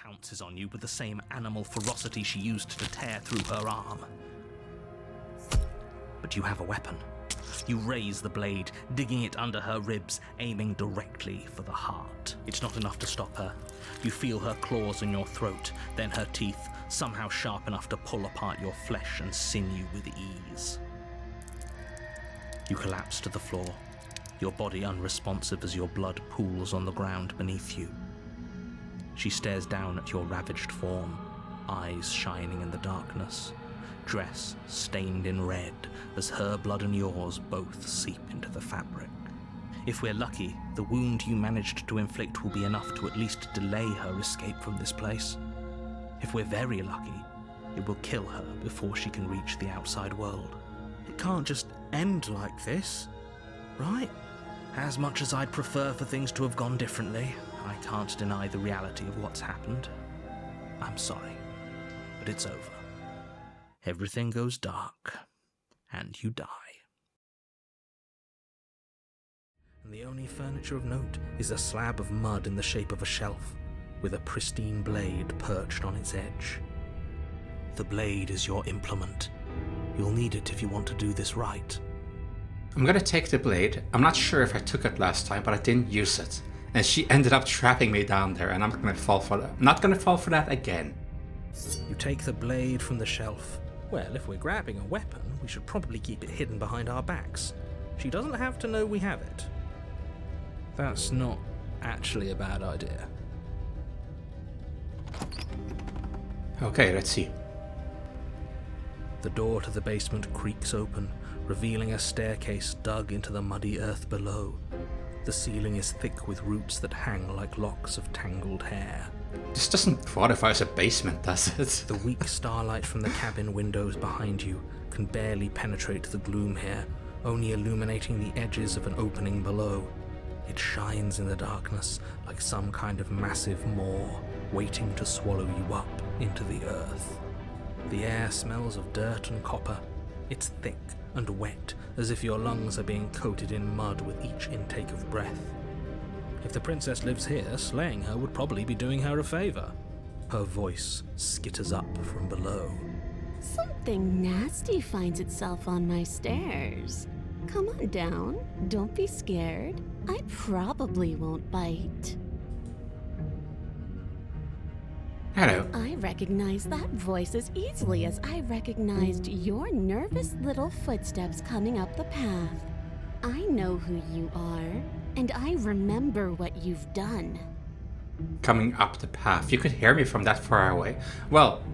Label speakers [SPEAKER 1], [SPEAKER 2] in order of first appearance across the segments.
[SPEAKER 1] pounces on you with the same animal ferocity she used to tear through her arm. But you have a weapon. You raise the blade, digging it under her ribs, aiming directly for the heart. It's not enough to stop her. You feel her claws in your throat, then her teeth, somehow sharp enough to pull apart your flesh and sinew with ease. You collapse to the floor, your body unresponsive as your blood pools on the ground beneath you. She stares down at your ravaged form, eyes shining in the darkness, dress stained in red as her blood and yours both seep into the fabric. If we're lucky, the wound you managed to inflict will be enough to at least delay her escape from this place. If we're very lucky, it will kill her before she can reach the outside world. It can't just end like this, right? As much as I'd prefer for things to have gone differently, I can't deny the reality of what's happened. I'm sorry, but it's over. Everything goes dark, and you die. And the only furniture of note is a slab of mud in the shape of a shelf, with a pristine blade perched on its edge. The blade is your implement. You'll need it if you want to do this right.
[SPEAKER 2] I'm gonna take the blade. I'm not sure if I took it last time, but I didn't use it. And she ended up trapping me down there, and I'm not gonna fall for that. I'm not gonna fall for that again.
[SPEAKER 1] You take the blade from the shelf. Well, if we're grabbing a weapon, we should probably keep it hidden behind our backs. She doesn't have to know we have it. That's not actually a bad idea.
[SPEAKER 2] Okay, let's see.
[SPEAKER 1] The door to the basement creaks open, revealing a staircase dug into the muddy earth below. The ceiling is thick with roots that hang like locks of tangled hair.
[SPEAKER 2] This doesn't qualify as a basement, does it?
[SPEAKER 1] The weak starlight from the cabin windows behind you can barely penetrate the gloom here, only illuminating the edges of an opening below. It shines in the darkness like some kind of massive maw waiting to swallow you up into the earth. The air smells of dirt and copper. It's thick and wet, as if your lungs are being coated in mud with each intake of breath. If the princess lives here, slaying her would probably be doing her a favor. Her voice skitters up from below.
[SPEAKER 3] Something nasty finds itself on my stairs. Come on down. Don't be scared. I probably won't bite.
[SPEAKER 2] Hello.
[SPEAKER 3] I recognize that voice as easily as I recognized your nervous little footsteps coming up the path. I know who you are, and I remember what you've done.
[SPEAKER 2] Coming up the path. You could hear me from that far away. Well,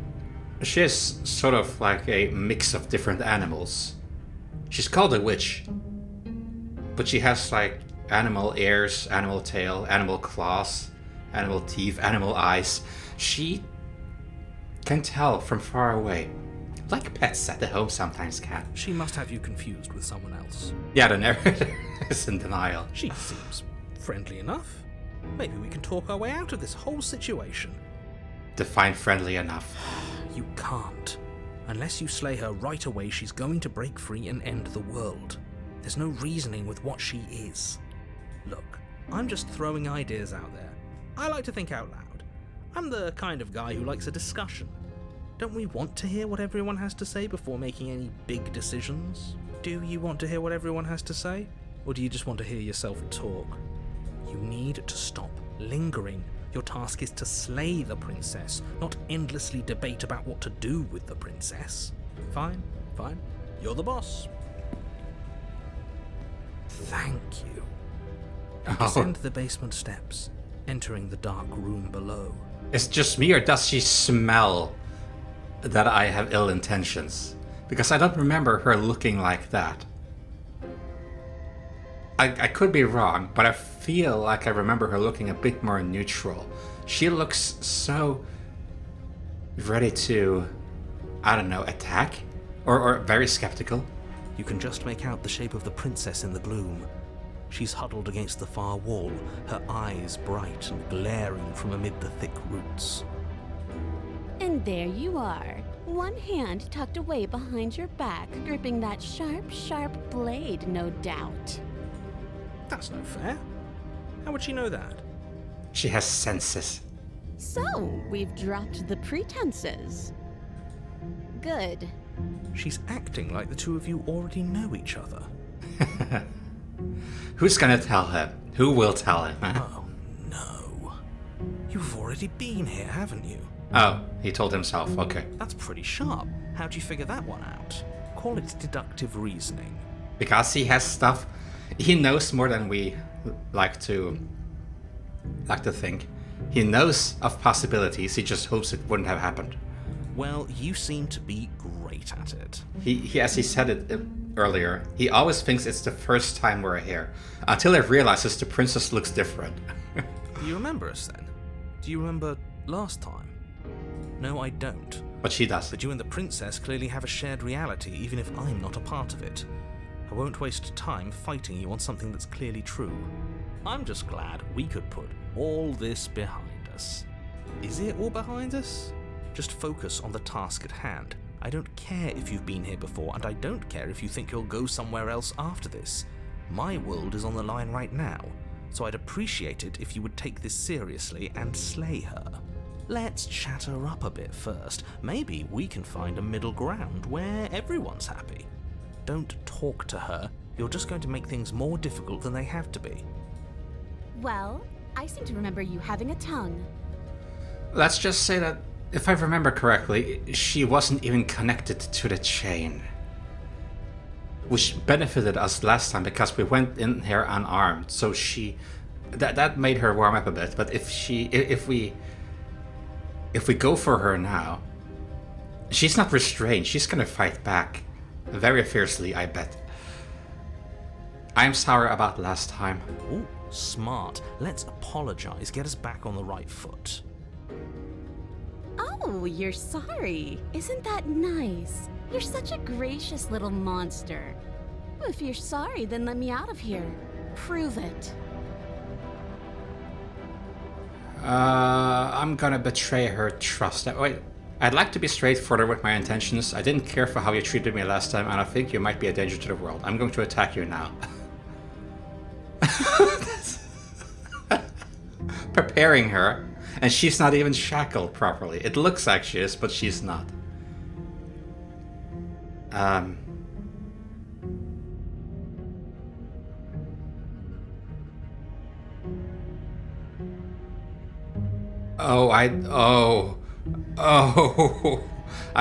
[SPEAKER 2] she's sort of like a mix of different animals. She's called a witch, but she has like animal ears, animal tail, animal claws, animal teeth, animal eyes. She can tell from far away. Like pets at the home sometimes can.
[SPEAKER 1] She must have you confused with someone else.
[SPEAKER 2] Yeah, the narrator is in denial.
[SPEAKER 1] She seems friendly enough. Maybe we can talk our way out of this whole situation.
[SPEAKER 2] Define friendly enough.
[SPEAKER 1] You can't. Unless you slay her right away, she's going to break free and end the world. There's no reasoning with what she is. Look, I'm just throwing ideas out there. I like to think out loud. I'm the kind of guy who likes a discussion. Don't we want to hear what everyone has to say before making any big decisions? Do you want to hear what everyone has to say? Or do you just want to hear yourself talk? You need to stop lingering. Your task is to slay the princess, not endlessly debate about what to do with the princess. Fine. You're the boss. Thank you. You descend the basement steps, entering the dark room below.
[SPEAKER 2] It's just me, or does she smell that I have ill intentions? Because I don't remember her looking like that. I could be wrong, but I feel like I remember her looking a bit more neutral. She looks so ready to, I don't know, attack? Or very skeptical.
[SPEAKER 1] You can just make out the shape of the princess in the gloom. She's huddled against the far wall, her eyes bright and glaring from amid the thick roots.
[SPEAKER 3] And there you are, one hand tucked away behind your back, gripping that sharp, sharp blade, no doubt.
[SPEAKER 1] That's no fair. How would she know that?
[SPEAKER 2] She has senses.
[SPEAKER 3] So, we've dropped the pretenses. Good.
[SPEAKER 1] She's acting like the two of you already know each other.
[SPEAKER 2] Who's gonna tell him? Who will tell him? Huh?
[SPEAKER 1] Oh, no. You've already been here, haven't you?
[SPEAKER 2] Oh, he told himself. Okay.
[SPEAKER 1] That's pretty sharp. How'd you figure that one out? Call it deductive reasoning.
[SPEAKER 2] Because he has stuff. He knows more than we like to think. He knows of possibilities. He just hopes it wouldn't have happened.
[SPEAKER 1] Well, you seem to be great at it.
[SPEAKER 2] He as he said it earlier, he always thinks it's the first time we're here, until he realizes the princess looks different.
[SPEAKER 1] Do you remember us then? Do you remember last time? No, I don't.
[SPEAKER 2] But she does.
[SPEAKER 1] But you and the princess clearly have a shared reality, even if I'm not a part of it. I won't waste time fighting you on something that's clearly true. I'm just glad we could put all this behind us. Is it all behind us? Just focus on the task at hand. I don't care if you've been here before, and I don't care if you think you'll go somewhere else after this. My world is on the line right now, so I'd appreciate it if you would take this seriously and slay her. Let's chat her up a bit first. Maybe we can find a middle ground where everyone's happy. Don't talk to her. You're just going to make things more difficult than they have to be.
[SPEAKER 3] Well, I seem to remember you having a tongue.
[SPEAKER 2] Let's just say that, if I remember correctly, she wasn't even connected to the chain. Which benefited us last time because we went in here unarmed, so that made her warm up a bit. But if we go for her now, she's not restrained. She's gonna fight back very fiercely, I bet. I'm sorry about last time.
[SPEAKER 1] Ooh, smart. Let's apologize. Get us back on the right foot.
[SPEAKER 3] Oh, you're sorry. Isn't that nice? You're such a gracious little monster. If you're sorry, then let me out of here. Prove it.
[SPEAKER 2] I'm gonna betray her trust. Wait, I'd like to be straightforward with my intentions. I didn't care for how you treated me last time, and I think you might be a danger to the world. I'm going to attack you now. Preparing her, and she's not even shackled properly. It looks like she is, but she's not. Oh, I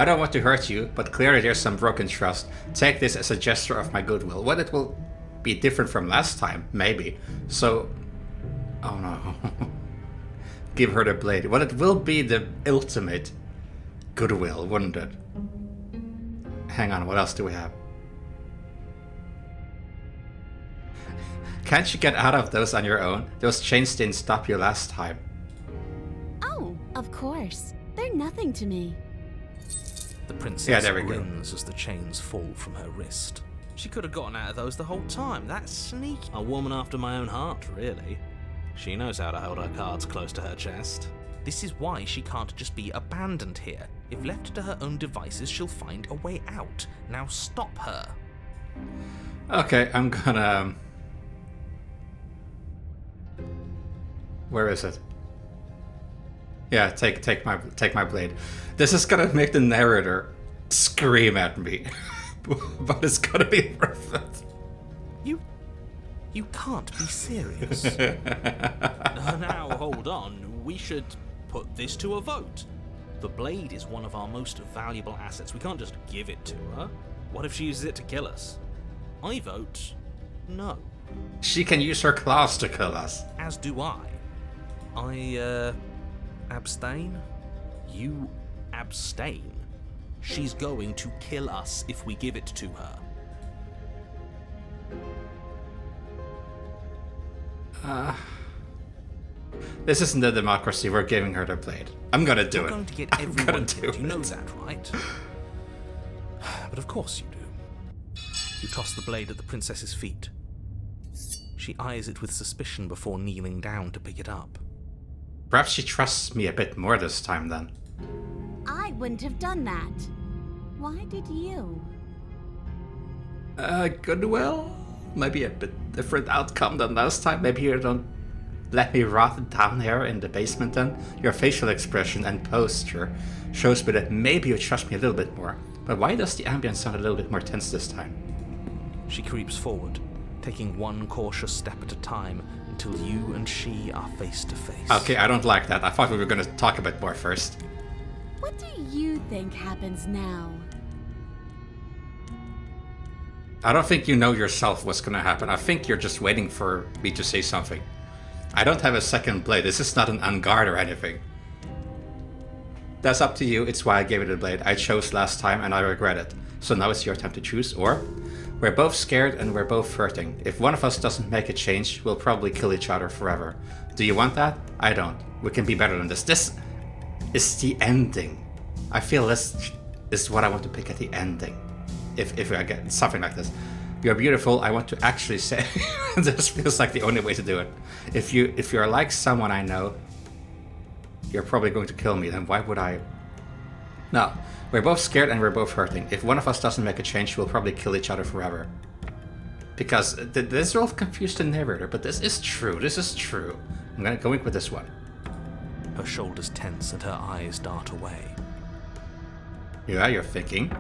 [SPEAKER 2] don't want to hurt you, but clearly there's some broken trust. Take this as a gesture of my goodwill. Well, it will be different from last time, maybe. So, oh no. Give her the blade. Well, it will be the ultimate goodwill, wouldn't it? Hang on, what else do we have? Can't you get out of those on your own? Those chains didn't stop you last time.
[SPEAKER 3] Oh, of course. They're nothing to me.
[SPEAKER 1] The princess
[SPEAKER 2] there we go.
[SPEAKER 1] grins as the chains fall from her wrist. She could have gotten out of those the whole time. That's sneaky. A woman after my own heart, really. She knows how to hold her cards close to her chest. This is why she can't just be abandoned here. If left to her own devices, she'll find a way out. Now stop her.
[SPEAKER 2] Okay, I'm gonna... Where is it? Yeah, take my blade. This is gonna make the narrator scream at me, but it's gonna be worth it.
[SPEAKER 1] You can't be serious. Now, hold on. We should put this to a vote. The blade is one of our most valuable assets. We can't just give it to her. What if she uses it to kill us? I vote no.
[SPEAKER 2] She can use her claws to kill us.
[SPEAKER 1] As do I. Abstain? You abstain. She's going to kill us if we give it to her.
[SPEAKER 2] This isn't a democracy. We're giving her the blade. I'm gonna do
[SPEAKER 1] You're
[SPEAKER 2] it.
[SPEAKER 1] going to get
[SPEAKER 2] I'm
[SPEAKER 1] everyone
[SPEAKER 2] gonna do
[SPEAKER 1] killed. You know
[SPEAKER 2] it.
[SPEAKER 1] that, right? But of course you do. You toss the blade at the princess's feet. She eyes it with suspicion before kneeling down to pick it up.
[SPEAKER 2] Perhaps she trusts me a bit more this time then.
[SPEAKER 3] I wouldn't have done that. Why did you?
[SPEAKER 2] Goodwill? Maybe a bit different outcome than last time. Maybe you don't let me rot down here in the basement then? Your facial expression and posture shows me that maybe you trust me a little bit more. But why does the ambience sound a little bit more tense this time?
[SPEAKER 1] She creeps forward, taking one cautious step at a time until you and she are face to face.
[SPEAKER 2] Okay, I don't like that. I thought we were going to talk a bit more first.
[SPEAKER 3] What do you think happens now?
[SPEAKER 2] I don't think you know yourself what's going to happen. I think you're just waiting for me to say something. I don't have a second blade. This is not an unguard or anything. That's up to you. It's why I gave it a blade. I chose last time and I regret it. So now it's your time to choose. Or, we're both scared and we're both hurting. If one of us doesn't make a change, we'll probably kill each other forever. Do you want that? I don't. We can be better than this. This is the ending. I feel this is what I want to pick at the ending. If I get something like this. You're beautiful, I want to actually say this feels like the only way to do it. If you're like someone I know, you're probably going to kill me, then why would I? No. We're both scared and we're both hurting. If one of us doesn't make a change, we'll probably kill each other forever. Because this will confuse the narrator, but this is true. This is true. I'm gonna go in with this one.
[SPEAKER 1] Her shoulders tense and her eyes dart away.
[SPEAKER 2] Yeah, you're thinking.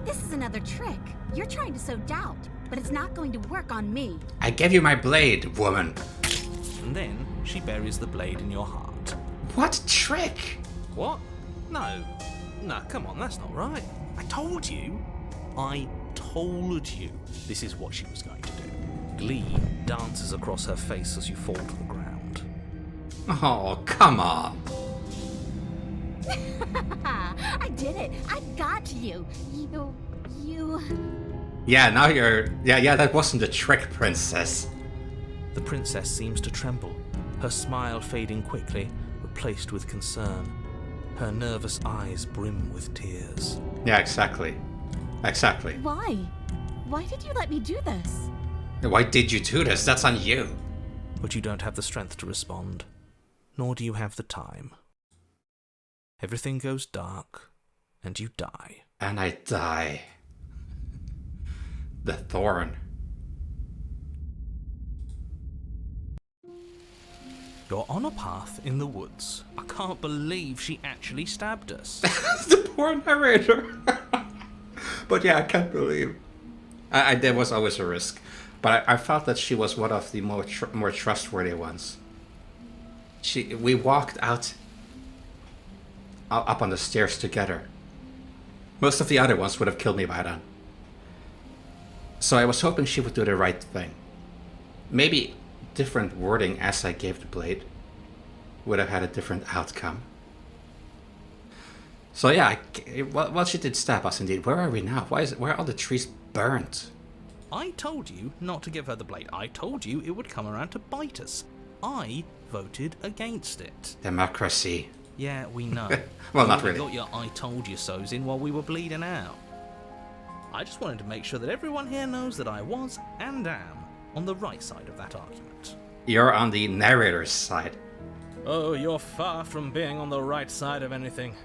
[SPEAKER 3] This is another trick. You're trying to sow doubt, but it's not going to work on me.
[SPEAKER 2] I gave you my blade, woman.
[SPEAKER 1] And then she buries the blade in your heart.
[SPEAKER 2] What trick?
[SPEAKER 1] What? No, come on, that's not right. I told you this is what she was going to do. Glee dances across her face as you fall to the ground.
[SPEAKER 2] Oh, come on.
[SPEAKER 3] I did it. I got you. You.
[SPEAKER 2] Yeah, now you're... Yeah, that wasn't a trick, princess.
[SPEAKER 1] The princess seems to tremble, her smile fading quickly, replaced with concern. Her nervous eyes brim with tears.
[SPEAKER 2] Yeah, exactly. Exactly.
[SPEAKER 3] Why? Why did you let me do this?
[SPEAKER 2] Why did you do this? That's on you.
[SPEAKER 1] But you don't have the strength to respond, nor do you have the time. Everything goes dark, and you die.
[SPEAKER 2] And I die. The thorn.
[SPEAKER 1] You're on a path in the woods. I can't believe she actually stabbed us.
[SPEAKER 2] The poor narrator. But yeah, I can't believe. There was always a risk. But I felt that she was one of the more trustworthy ones. We walked out up on the stairs together. Most of the other ones would have killed me by then. So I was hoping she would do the right thing. Maybe different wording as I gave the blade would have had a different outcome. So yeah, well, she did stab us indeed. Where are we now? Where are all the trees burnt?
[SPEAKER 1] I told you not to give her the blade. I told you it would come around to bite us. I voted against it.
[SPEAKER 2] Democracy.
[SPEAKER 1] Yeah, we know.
[SPEAKER 2] Well, not
[SPEAKER 1] You
[SPEAKER 2] really.
[SPEAKER 1] got your I told you so's in while we were bleeding out. I just wanted to make sure that everyone here knows that I was and am on the right side of that argument.
[SPEAKER 2] You're on the narrator's side.
[SPEAKER 1] Oh, you're far from being on the right side of anything.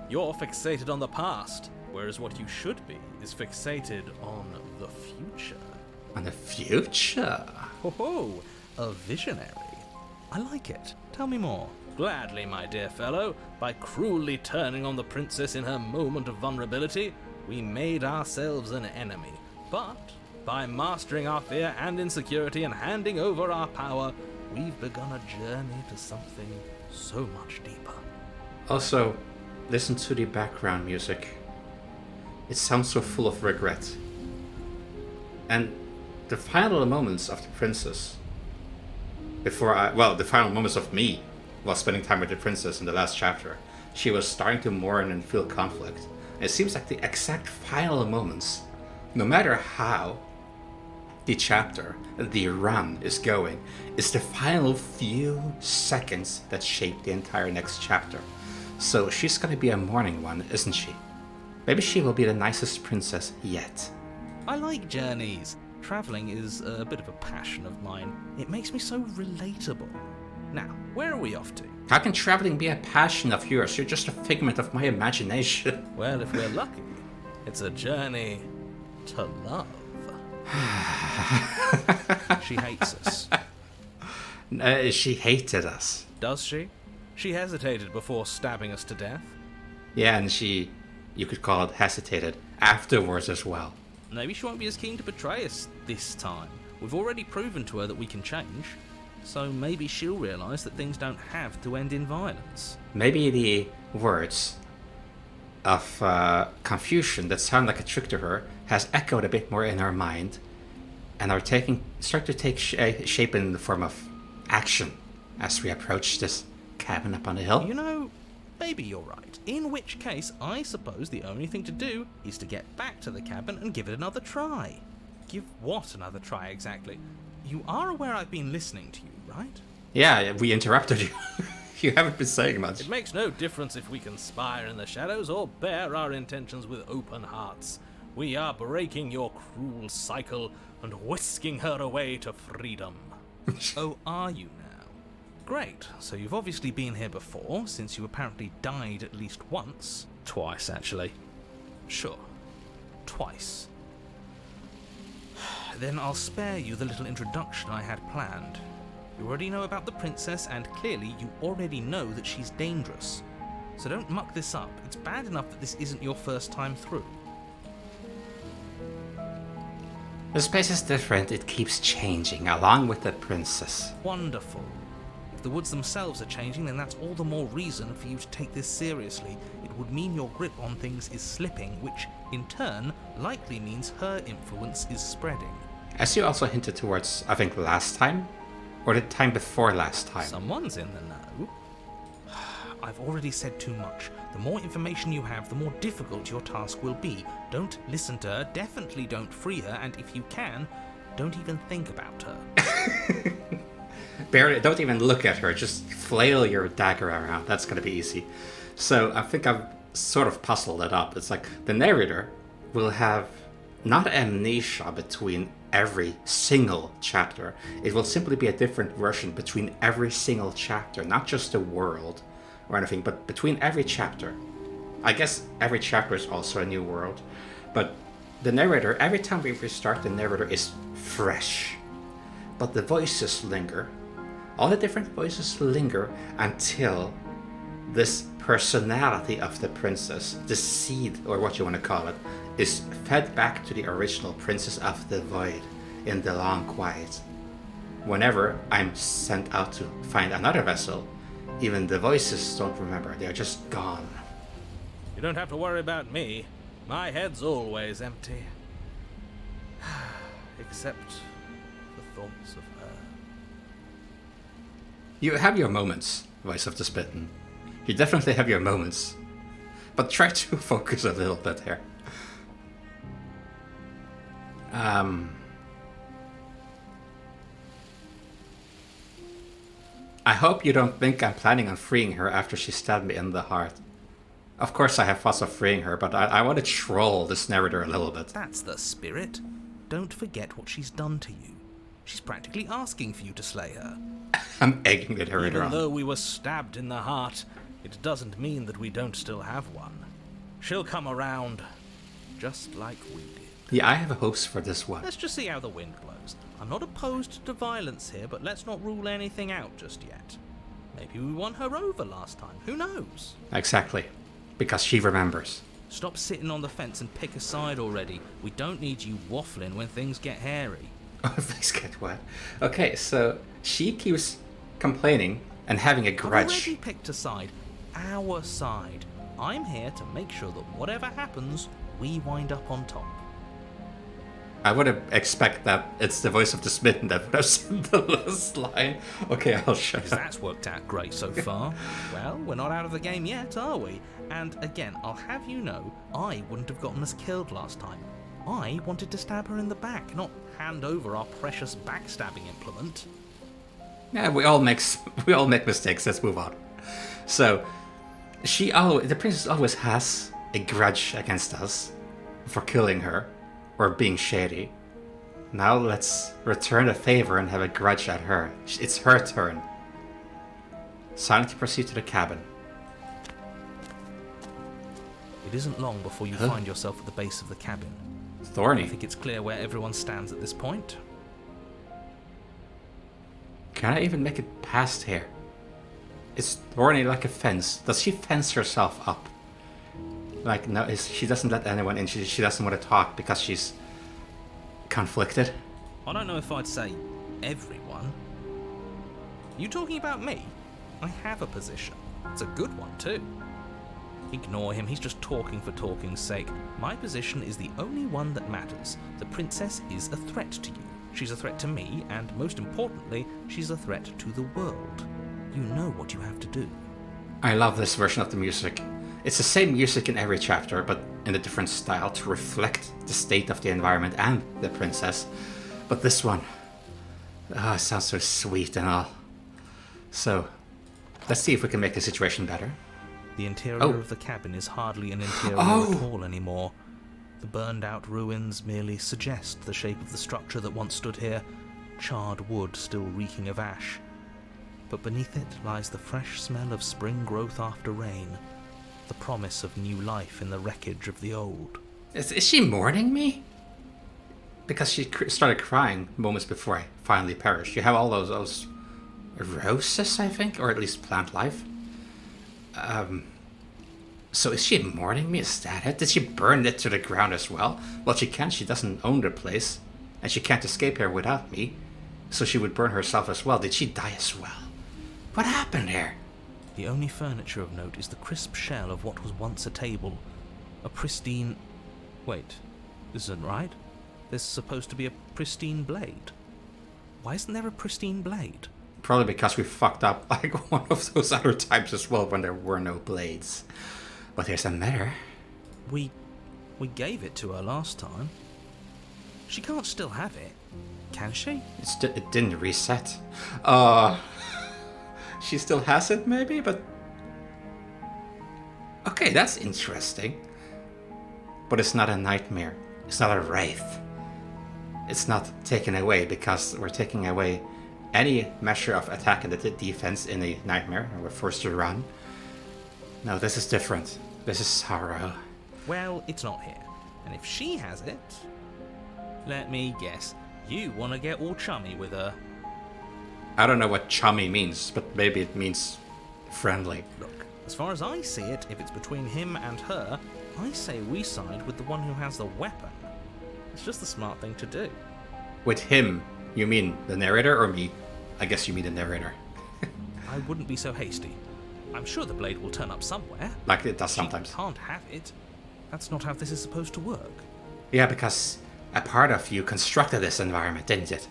[SPEAKER 1] You're fixated on the past, whereas what you should be is fixated on the future.
[SPEAKER 2] On the future?
[SPEAKER 1] Ho ho, a visionary. I like it. Tell me more. Gladly, my dear fellow. By cruelly turning on the princess in her moment of vulnerability, we made ourselves an enemy. But by mastering our fear and insecurity and handing over our power, we've begun a journey to something so much deeper.
[SPEAKER 2] Also, listen to the background music. It sounds so full of regret. And the final moments of the princess, the final moments of me while spending time with the princess in the last chapter, she was starting to mourn and feel conflict. And it seems like the exact final moments, no matter how the chapter, the run is going, is the final few seconds that shape the entire next chapter. So she's gonna be a mourning one, isn't she? Maybe she will be the nicest princess yet.
[SPEAKER 1] I like journeys. Traveling is a bit of a passion of mine. It makes me so relatable. Now, where are we off to?
[SPEAKER 2] How can traveling be a passion of yours? You're just a figment of my imagination.
[SPEAKER 1] Well, if we're lucky, it's a journey to love. She hates us.
[SPEAKER 2] She hated us.
[SPEAKER 1] Does she? She hesitated before stabbing us to death.
[SPEAKER 2] Yeah, and she, you could call it hesitated, afterwards as well.
[SPEAKER 1] Maybe she won't be as keen to betray us this time. We've already proven to her that we can change. So maybe she'll realise that things don't have to end in violence.
[SPEAKER 2] Maybe the words of confusion that sound like a trick to her has echoed a bit more in her mind and are start to take shape in the form of action as we approach this cabin up on the hill.
[SPEAKER 1] You know, maybe you're right. In which case, I suppose the only thing to do is to get back to the cabin and give it another try. Give what another try exactly? You are aware I've been listening to you, right?
[SPEAKER 2] Yeah, we interrupted you. You haven't been saying much.
[SPEAKER 1] It makes no difference if we conspire in the shadows or bear our intentions with open hearts. We are breaking your cruel cycle and whisking her away to freedom. Oh, are you now? Great, so you've obviously been here before, since you apparently died at least once. Twice, actually. Sure. Twice. Then I'll spare you the little introduction I had planned. You already know about the princess, and clearly you already know that she's dangerous. So don't muck this up. It's bad enough that this isn't your first time through.
[SPEAKER 2] The space is different, it keeps changing, along with the princess.
[SPEAKER 1] Wonderful. If the woods themselves are changing, then that's all the more reason for you to take this seriously. It would mean your grip on things is slipping, which, in turn, likely means her influence is spreading.
[SPEAKER 2] As you also hinted towards, I think, last time? Or the time before last time?
[SPEAKER 1] Someone's in the know. I've already said too much. The more information you have, the more difficult your task will be. Don't listen to her, definitely don't free her, and if you can, don't even think about her.
[SPEAKER 2] Barely, don't even look at her, just flail your dagger around. That's gonna be easy. So I think I've sort of puzzled it up. It's like the narrator will have not amnesia between every single chapter. It will simply be a different version between every single chapter, not just the world or anything, but between every chapter. I guess every chapter is also a new world, but the narrator, every time we restart, the narrator is fresh. But the voices linger. All the different voices linger until this personality of the princess, the seed, or what you want to call it, is fed back to the original Princess of the Void in the long quiet. Whenever I'm sent out to find another vessel, even the voices don't remember, they're just gone.
[SPEAKER 1] You don't have to worry about me. My head's always empty. Except the thoughts of her.
[SPEAKER 2] You have your moments, Voice of the Spitten. You definitely have your moments. But try to focus a little bit here. I hope you don't think I'm planning on freeing her after she stabbed me in the heart. Of course I have thoughts of freeing her, but I want to troll this narrator a little bit.
[SPEAKER 1] That's the spirit. Don't forget what she's done to you. She's practically asking for you to slay her.
[SPEAKER 2] I'm egging the narrator
[SPEAKER 1] Even
[SPEAKER 2] on.
[SPEAKER 1] though we were stabbed in the heart, it doesn't mean that we don't still have one. She'll come around, just like we did.
[SPEAKER 2] Yeah, I have hopes for this one.
[SPEAKER 1] Let's just see how the wind blows. I'm not opposed to violence here, but let's not rule anything out just yet. Maybe we won her over last time, who knows?
[SPEAKER 2] Exactly. Because she remembers.
[SPEAKER 1] Stop sitting on the fence and pick a side already. We don't need you waffling when things get hairy.
[SPEAKER 2] Oh, things get wet. Okay, so she keeps complaining and having a
[SPEAKER 1] I've
[SPEAKER 2] grudge.
[SPEAKER 1] already picked a side. Our side. I'm here to make sure that whatever happens, we wind up on top.
[SPEAKER 2] I would expect that it's the Voice of the Smitten that would have said the last line. Okay, I'll shut
[SPEAKER 1] Because
[SPEAKER 2] up.
[SPEAKER 1] that's worked out great so far. Well, we're not out of the game yet, are we? And again, I'll have you know, I wouldn't have gotten us killed last time. I wanted to stab her in the back, not hand over our precious backstabbing implement.
[SPEAKER 2] Yeah, we all make mistakes. Let's move on. So, the princess always has a grudge against us for killing her or being shady. Now let's return the favor and have a grudge at her. It's her turn. Silently proceed to the cabin.
[SPEAKER 1] It isn't long before you find yourself at the base of the cabin. I
[SPEAKER 2] Thorny.
[SPEAKER 1] think it's clear where everyone stands at this point.
[SPEAKER 2] Can I even make it past here? It's already like a fence. Does she fence herself up? Like, no, she doesn't let anyone in. She doesn't want to talk because she's conflicted.
[SPEAKER 1] I don't know if I'd say everyone. You talking about me? I have a position. It's a good one, too. Ignore him, he's just talking for talking's sake. My position is the only one that matters. The princess is a threat to you. She's a threat to me, and most importantly, she's a threat to the world. You know what you have to do.
[SPEAKER 2] I love this version of the music. It's the same music in every chapter, but in a different style to reflect the state of the environment and the princess. But this one, it sounds so sweet and all. So, let's see if we can make the situation better.
[SPEAKER 1] The interior of the cabin is hardly an interior at all anymore. The burned-out ruins merely suggest the shape of the structure that once stood here, charred wood still reeking of ash. But beneath it lies the fresh smell of spring growth after rain, the promise of new life in the wreckage of the old.
[SPEAKER 2] Is she mourning me? Because she started crying moments before I finally perished. You have all those roses, I think, or at least plant life. So is she mourning me? Is that it? Did she burn it to the ground as well? Well, she can't. She doesn't own the place, and she can't escape here without me. So she would burn herself as well. Did she die as well? What happened here?
[SPEAKER 1] The only furniture of note is the crisp shell of what was once a table. A pristine... Wait, this isn't right. There's supposed to be a pristine blade. Why isn't there a pristine blade?
[SPEAKER 2] Probably because we fucked up like one of those other times as well when there were no blades. But here's a mirror.
[SPEAKER 1] We gave it to her last time. She can't still have it, can she?
[SPEAKER 2] It didn't reset. She still has it maybe, but... Okay, that's interesting. But it's not a nightmare. It's not a wraith. It's not taken away because we're taking away any measure of attack and defense in a nightmare, and we're forced to run. No, this is different. This is sorrow.
[SPEAKER 1] Well, it's not here. And if she has it... Let me guess. You want to get all chummy with her.
[SPEAKER 2] I don't know what chummy means, but maybe it means friendly.
[SPEAKER 1] Look, as far as I see it, if it's between him and her, I say we side with the one who has the weapon. It's just the smart thing to do.
[SPEAKER 2] With him, you mean the narrator or me? I guess you mean the narrator.
[SPEAKER 1] I wouldn't be so hasty. I'm sure the blade will turn up somewhere.
[SPEAKER 2] Like it does sometimes.
[SPEAKER 1] She can't have it. That's not how this is supposed to work.
[SPEAKER 2] Yeah, because a part of you constructed this environment, didn't it?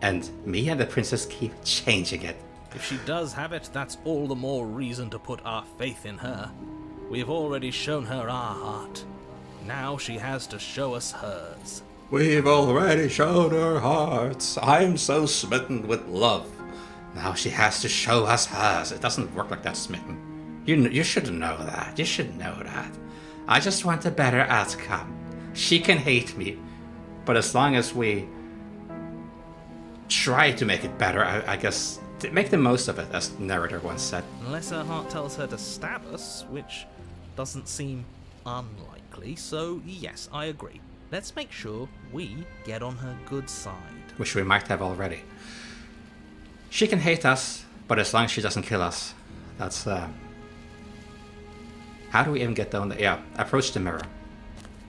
[SPEAKER 2] And me and the princess keep changing it.
[SPEAKER 1] If she does have it, that's all the more reason to put our faith in her. We've already shown her our heart. Now she has to show us hers.
[SPEAKER 2] We've already shown her hearts. I'm so smitten with love. Now she has to show us hers. It doesn't work like that, Smitten. You should know that. You should know that. I just want a better outcome. She can hate me, but as long as we try to make it better, I guess, to make the most of it, as the narrator once said.
[SPEAKER 1] Unless her heart tells her to stab us, which doesn't seem unlikely, so yes, I agree. Let's make sure we get on her good side.
[SPEAKER 2] Which we might have already. She can hate us, but as long as she doesn't kill us, that's, How do we even get down there? Yeah, approach the mirror.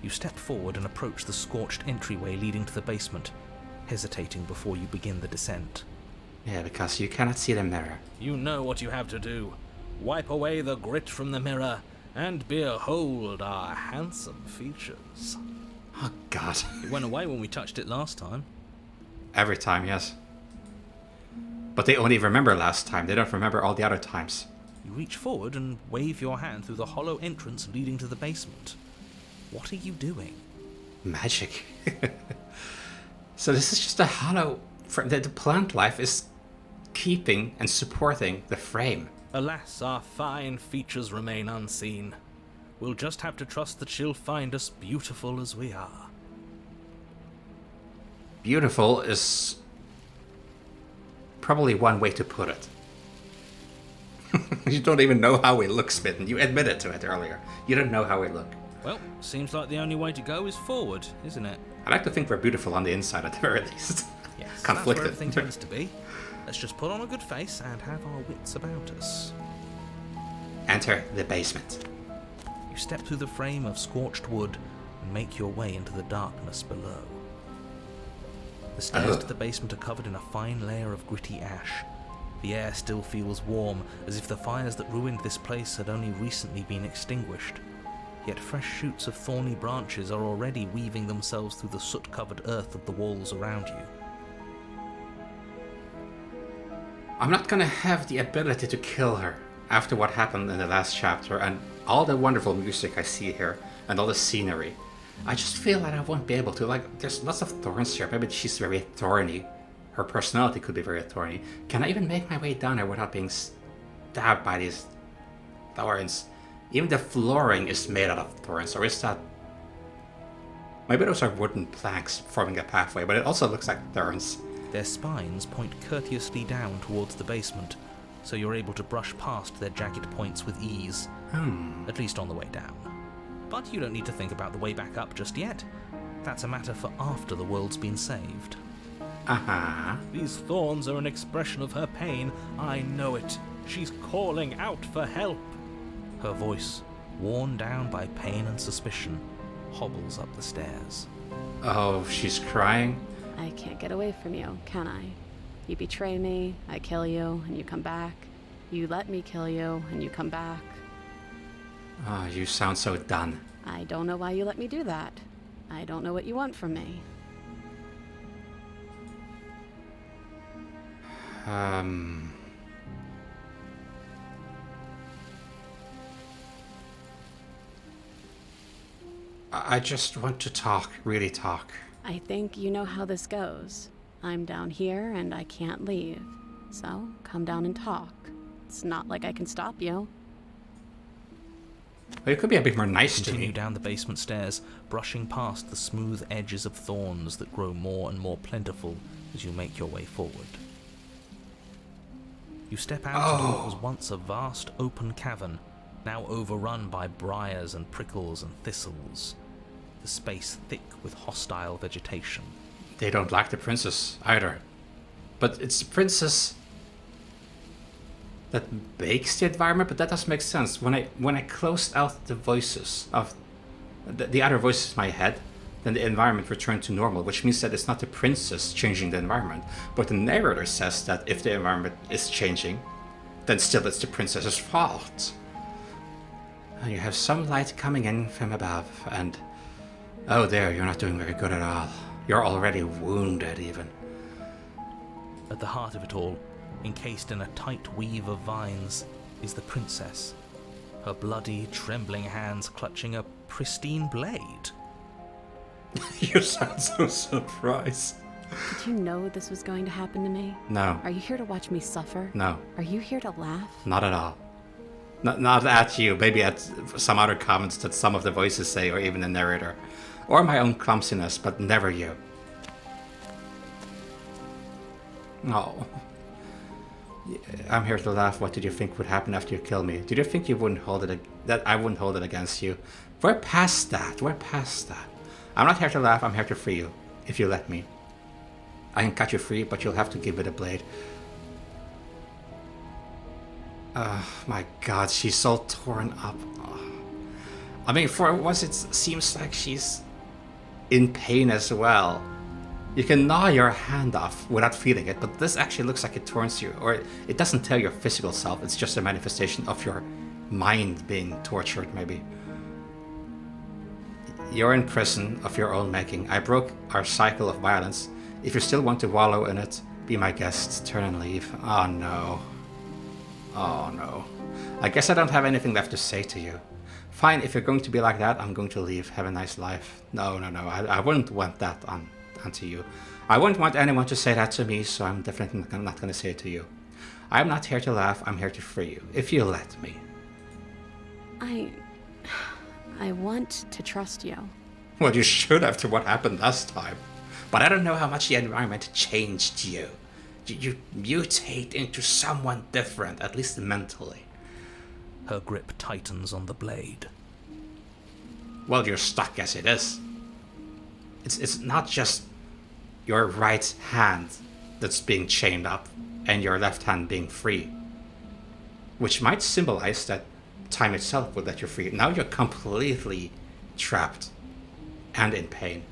[SPEAKER 1] You step forward and approach the scorched entryway leading to the basement, hesitating before you begin the descent.
[SPEAKER 2] Yeah, because you cannot see the mirror.
[SPEAKER 1] You know what you have to do. Wipe away the grit from the mirror, and behold our handsome features.
[SPEAKER 2] Oh, God.
[SPEAKER 1] It went away when we touched it last time.
[SPEAKER 2] Every time, yes. But they only remember last time. They don't remember all the other times.
[SPEAKER 1] You reach forward and wave your hand through the hollow entrance leading to the basement. What are you doing?
[SPEAKER 2] Magic. So this is just a hollow... The plant life is keeping and supporting the frame.
[SPEAKER 1] Alas, our fine features remain unseen. We'll just have to trust that she'll find us beautiful as we are.
[SPEAKER 2] Beautiful is probably one way to put it. You don't even know how we look, Smitten. You admitted to it earlier. You don't know how we look.
[SPEAKER 1] Well, seems like the only way to go is forward, isn't it?
[SPEAKER 2] I like to think we're beautiful on the inside at the very least.
[SPEAKER 1] Yes,
[SPEAKER 2] Conflicted.
[SPEAKER 1] that's where everything tends to be. Let's just put on a good face and have our wits about us.
[SPEAKER 2] Enter the basement.
[SPEAKER 1] You step through the frame of scorched wood and make your way into the darkness below. The stairs to the basement are covered in a fine layer of gritty ash. The air still feels warm, as if the fires that ruined this place had only recently been extinguished. Yet fresh shoots of thorny branches are already weaving themselves through the soot-covered earth of the walls around you.
[SPEAKER 2] I'm not gonna have the ability to kill her after what happened in the last chapter and all the wonderful music I see here and all the scenery. I just feel that I won't be able to. Like, there's lots of thorns here. Maybe she's very thorny. Her personality could be very thorny. Can I even make my way down there without being stabbed by these thorns? Even the flooring is made out of thorns, or is that... Maybe those are wooden planks forming a pathway, but it also looks like thorns.
[SPEAKER 1] Their spines point courteously down towards the basement, so you're able to brush past their jagged points with ease, at least on the way down. But you don't need to think about the way back up just yet. That's a matter for after the world's been saved. These thorns are an expression of her pain. I know it. She's calling out for help. Her voice, worn down by pain and suspicion, hobbles up the stairs.
[SPEAKER 2] Oh, she's crying?
[SPEAKER 3] I can't get away from you, can I? You betray me, I kill you, and you come back. You let me kill you, and you come back.
[SPEAKER 2] Oh, you sound so done.
[SPEAKER 3] I don't know why you let me do that. I don't know what you want from me.
[SPEAKER 2] I just want to talk, really talk.
[SPEAKER 3] I think you know how this goes. I'm down here and I can't leave. So, come down and talk. It's not like I can stop you.
[SPEAKER 2] Well, you could be a bit more nice to
[SPEAKER 1] Continue
[SPEAKER 2] me.
[SPEAKER 1] down the basement stairs, brushing past the smooth edges of thorns that grow more and more plentiful as you make your way forward. You step out into what was once a vast open cavern, now overrun by briars and prickles and thistles, the space thick with hostile vegetation.
[SPEAKER 2] They don't like the princess either. But it's the princess that bakes the environment, but that doesn't make sense. When I closed out the voices of the other voices in my head, then the environment returned to normal, which means that it's not the princess changing the environment, but the narrator says that if the environment is changing, then still it's the princess's fault. And you have some light coming in from above, and oh there, you're not doing very good at all. You're already wounded even.
[SPEAKER 1] At the heart of it all, encased in a tight weave of vines, is the princess, her bloody, trembling hands clutching a pristine blade.
[SPEAKER 2] You sound so surprised.
[SPEAKER 3] Did you know this was going to happen to me?
[SPEAKER 2] No.
[SPEAKER 3] Are you here to watch me suffer?
[SPEAKER 2] No,
[SPEAKER 3] Are you here to laugh?
[SPEAKER 2] not at all. Not at you, maybe at some other comments that some of the voices say, or even the narrator. Or my own clumsiness, but never you. No. I'm here to laugh. What did you think would happen after you kill me? Did you think you wouldn't hold it, that I wouldn't hold it against you? We're past that. We're past that. I'm not here to laugh. I'm here to free you, if you let me. I can cut you free, but you'll have to give it a blade. My God, she's so torn up. I mean, for once it seems like she's in pain as well. You can gnaw your hand off without feeling it, but this actually looks like it torns you, or it doesn't tell your physical self, it's just a manifestation of your mind being tortured, maybe. You're in prison of your own making. I broke our cycle of violence. If you still want to wallow in it, be my guest, turn and leave. Oh no. Oh no. I guess I don't have anything left to say to you. Fine, if you're going to be like that, I'm going to leave. Have a nice life. No. I wouldn't want that onto you. I wouldn't want anyone to say that to me, so I'm definitely not going to say it to you. I'm not here to laugh, I'm here to free you, if you let me.
[SPEAKER 3] I want to trust you.
[SPEAKER 2] Well, you should after what happened last time. But I don't know how much the environment changed you. You mutate into someone different, at least mentally.
[SPEAKER 1] Her grip tightens on the blade.
[SPEAKER 2] Well, you're stuck as it is. It's not just your right hand that's being chained up. and your left hand being free. Which might symbolize that time itself would let you free. Now you're completely trapped and in pain.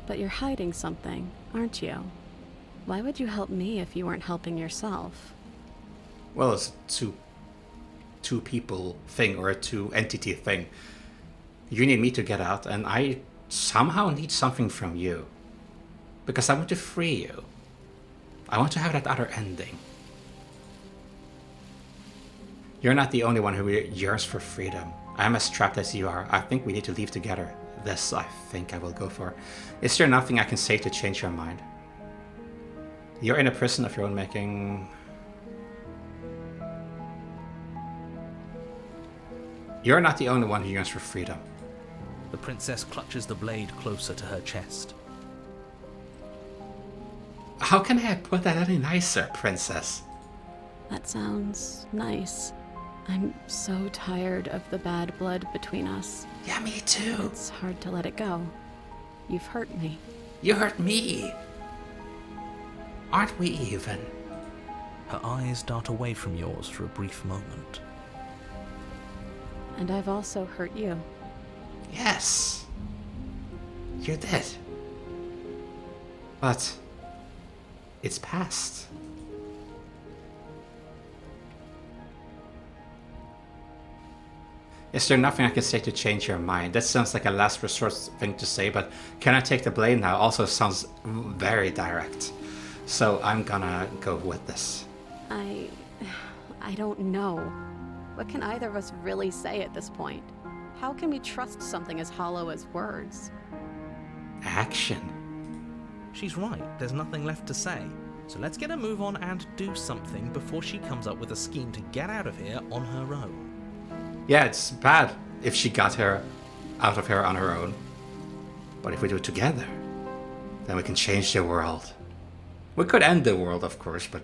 [SPEAKER 4] But you're hiding something, aren't you? Why would you help me if you weren't helping yourself?
[SPEAKER 2] Well, it's a two people thing, or a two entity thing. You need me to get out, and I somehow need something from you. Because I want to free you. I want to have that other ending. You're not the only one who yearns for freedom. I'm as trapped as you are. I think we need to leave together. This I think I will go for. Is there nothing I can say to change your mind? You're in a prison of your own making. You're not the only one who yearns for freedom.
[SPEAKER 1] The princess clutches the blade closer to her chest.
[SPEAKER 2] How can I put that any nicer, princess?
[SPEAKER 4] That sounds nice. I'm so tired of the bad blood between us.
[SPEAKER 2] Yeah, me too.
[SPEAKER 4] It's hard to let it go. You've hurt me.
[SPEAKER 2] You hurt me. Aren't we even?
[SPEAKER 1] Her eyes dart away from yours for a brief moment.
[SPEAKER 4] And I've also hurt you.
[SPEAKER 2] Yes. You did. But it's past. Is there nothing I can say to change your mind? That sounds like a last resort thing to say, but can I take the blade now? Also sounds very direct. So I'm gonna go with this.
[SPEAKER 4] I don't know. What can either of us really say at this point? How can we trust something as hollow as words?
[SPEAKER 2] Action.
[SPEAKER 1] She's right, there's nothing left to say. So let's get a move on and do something before she comes up with a scheme to get out of here on her own.
[SPEAKER 2] Yeah, it's bad if she got her out of here on her own. But if we do it together, then we can change the world. We could end the world, of course, but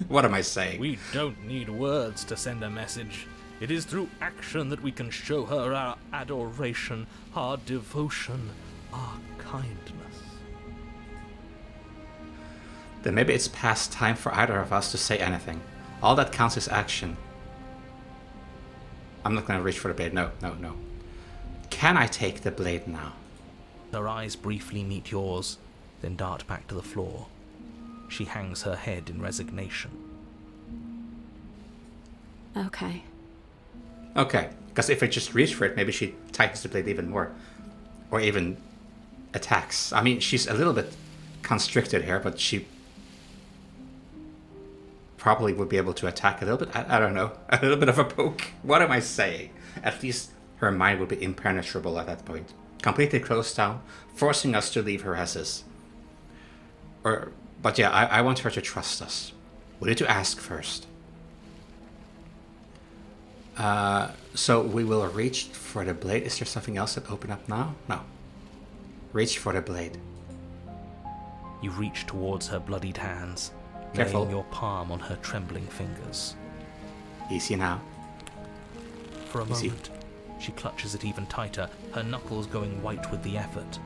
[SPEAKER 2] what am I saying?
[SPEAKER 1] We don't need words to send a message. It is through action that we can show her our adoration, our devotion, our kindness.
[SPEAKER 2] Then maybe it's past time for either of us to say anything. All that counts is action. I'm not gonna reach for the blade. No. Can I take the blade now?
[SPEAKER 1] Her eyes briefly meet yours, then dart back to the floor. She hangs her head in resignation.
[SPEAKER 4] Okay.
[SPEAKER 2] Okay, because if I just reach for it, maybe she tightens the blade even more. Or even attacks. I mean, she's a little bit constricted here, but she probably would be able to attack a little bit. I don't know. A little bit of a poke. What am I saying? At least her mind would be impenetrable at that point. Completely closed down, forcing us to leave her as is. But yeah, I want her to trust us. We need to ask first. So we will reach for the blade. Is there something else that opened up now? No. Reach for the blade.
[SPEAKER 1] You reach towards her bloodied hands,
[SPEAKER 2] Careful.
[SPEAKER 1] laying your palm on her trembling fingers.
[SPEAKER 2] Easy now.
[SPEAKER 1] For a
[SPEAKER 2] Easy.
[SPEAKER 1] moment, she clutches it even tighter, her knuckles going white with the effort.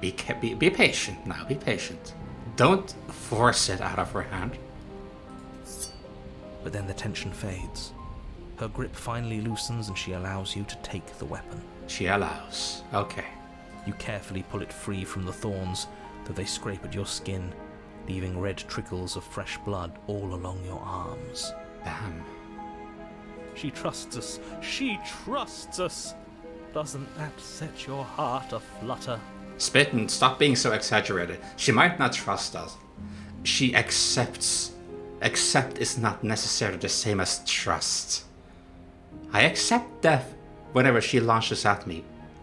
[SPEAKER 2] Be patient now. Be patient. Don't force it out of her hand.
[SPEAKER 1] But then the tension fades. Her grip finally loosens and she allows you to take the weapon.
[SPEAKER 2] She allows. Okay.
[SPEAKER 1] You carefully pull it free from the thorns, though they scrape at your skin, leaving red trickles of fresh blood all along your arms.
[SPEAKER 2] Damn.
[SPEAKER 1] She trusts us. She trusts us. Doesn't that set your heart aflutter?
[SPEAKER 2] Spitten, stop being so exaggerated. She might not trust us. She accepts. Accept is not necessarily the same as trust. I accept death whenever she launches at me,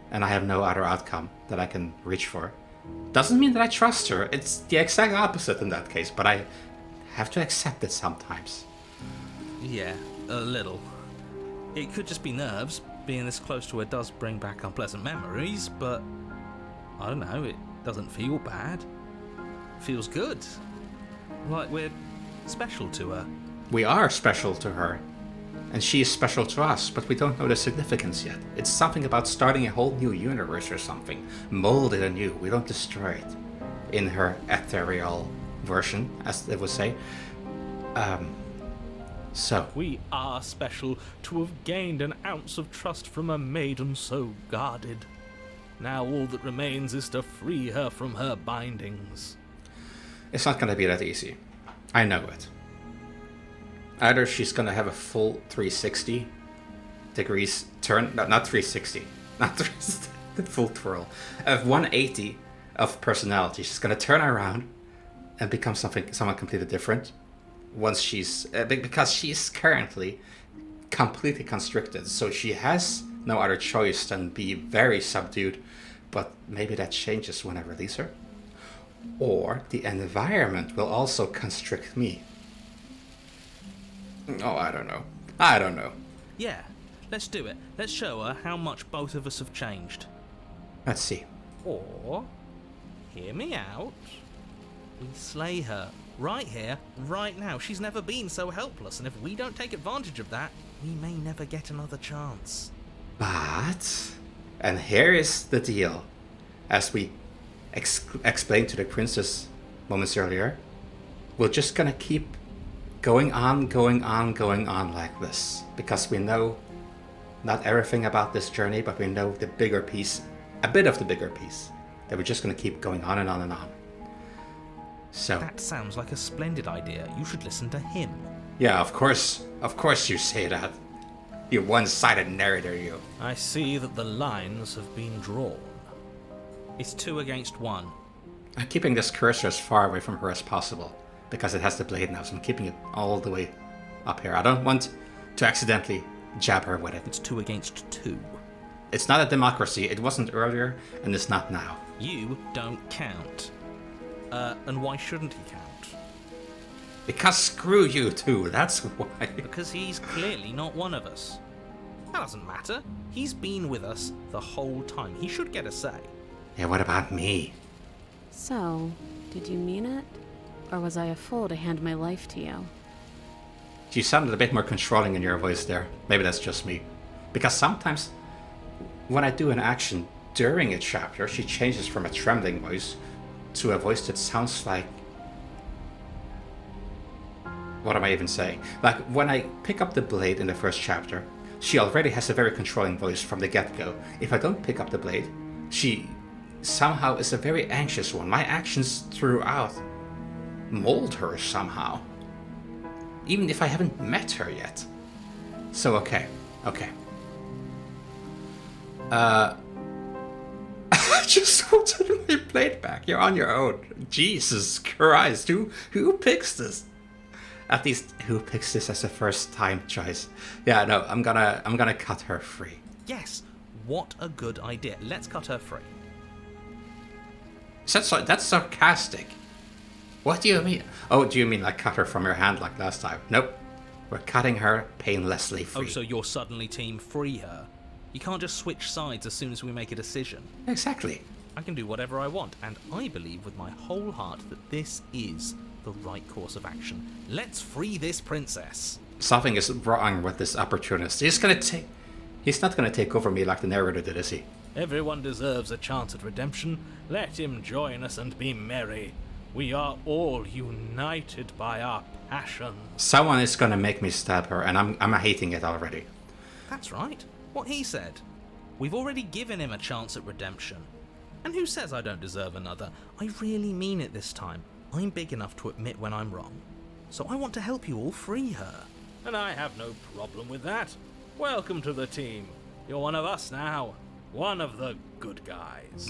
[SPEAKER 2] and I have no other outcome that I can reach for. Doesn't mean that I trust her. It's the exact opposite in that case, but I have to accept it sometimes.
[SPEAKER 1] Yeah, a little. It could just be nerves. Being this close to her does bring back unpleasant memories, but I don't know, it doesn't feel bad. It feels good. Like we're special to her.
[SPEAKER 2] We are special to her, and she is special to us, but we don't know the significance yet. It's something about starting a whole new universe or something. Mold it anew. We don't destroy it. in her ethereal version, as they would say. So,
[SPEAKER 1] We are special to have gained an ounce of trust from a maiden so guarded. Now all that remains is to free her from her bindings.
[SPEAKER 2] it's not gonna be that easy. I know it. Either she's gonna have a full 360 degrees turn, no, not 360, not 360, the full twirl, of 180 of personality. She's gonna turn around and become someone completely different once she's, because she's currently completely constricted, so she has no other choice than be very subdued, but maybe that changes when I release her. Or the environment will also constrict me. Oh, I don't know.
[SPEAKER 1] Yeah, let's do it. Let's show her how much both of us have changed.
[SPEAKER 2] Let's see.
[SPEAKER 1] Or, hear me out, we slay her. Right here, right now. She's never been so helpless, and if we don't take advantage of that, we may never get another chance.
[SPEAKER 2] But, and here is the deal, as we explained to the princess moments earlier, we're just gonna keep going on like this, because we know not everything about this journey, but we know the bigger piece, a bit of the bigger piece, that we're just gonna keep going on and on and on. So,
[SPEAKER 1] That sounds like a splendid idea. You should listen to him.
[SPEAKER 2] yeah, of course you say that. You one-sided narrator, you.
[SPEAKER 1] I see that the lines have been drawn. It's 2 against 1.
[SPEAKER 2] I'm keeping this cursor as far away from her as possible, because it has the blade now, so I'm keeping it all the way up here. I don't want to accidentally jab her with it.
[SPEAKER 1] It's 2 against 2.
[SPEAKER 2] It's not a democracy. It wasn't earlier, and it's not now.
[SPEAKER 1] You don't count. And why shouldn't he count?
[SPEAKER 2] Because screw you too, that's why.
[SPEAKER 1] Because he's clearly not one of us. That doesn't matter. He's been with us the whole time. He should get a say.
[SPEAKER 2] Yeah, what about me?
[SPEAKER 4] So, did you mean it? Or was I a fool to hand my life to you?
[SPEAKER 2] You sounded a bit more controlling in your voice there. Maybe that's just me. Because sometimes, when I do an action during a chapter, she changes from a trembling voice to a voice that sounds like... What am I even saying? Like, when I pick up the blade in the first chapter, she already has a very controlling voice from the get-go. If I don't pick up the blade, she somehow is a very anxious one. My actions throughout mold her somehow. Even if I haven't met her yet. So, okay. I just wanted my blade back. You're on your own. Jesus Christ, who picks this? At least, who picks this as a first time choice? Yeah, no, I'm gonna cut her free.
[SPEAKER 1] Yes, what a good idea. Let's cut her free.
[SPEAKER 2] That's sarcastic. What do you mean? Oh, do you mean like cut her from your hand like last time? Nope. We're cutting her painlessly free.
[SPEAKER 1] Oh, so you're suddenly team free her? You can't just switch sides as soon as we make a decision.
[SPEAKER 2] Exactly.
[SPEAKER 1] I can do whatever I want, and I believe with my whole heart that this is the right course of action. Let's free this princess.
[SPEAKER 2] Something is wrong with this opportunist. He's not gonna take over me like the narrator did, is he?
[SPEAKER 1] Everyone deserves a chance at redemption. Let him join us and be merry. We are all united by our passion.
[SPEAKER 2] Someone is gonna make me stab her, and I'm hating it already.
[SPEAKER 1] That's right. What he said. We've already given him a chance at redemption. And who says I don't deserve another? I really mean it this time. I'm big enough to admit when I'm wrong. So I want to help you all free her. And I have no problem with that. Welcome to the team. You're one of us now. One of the good guys.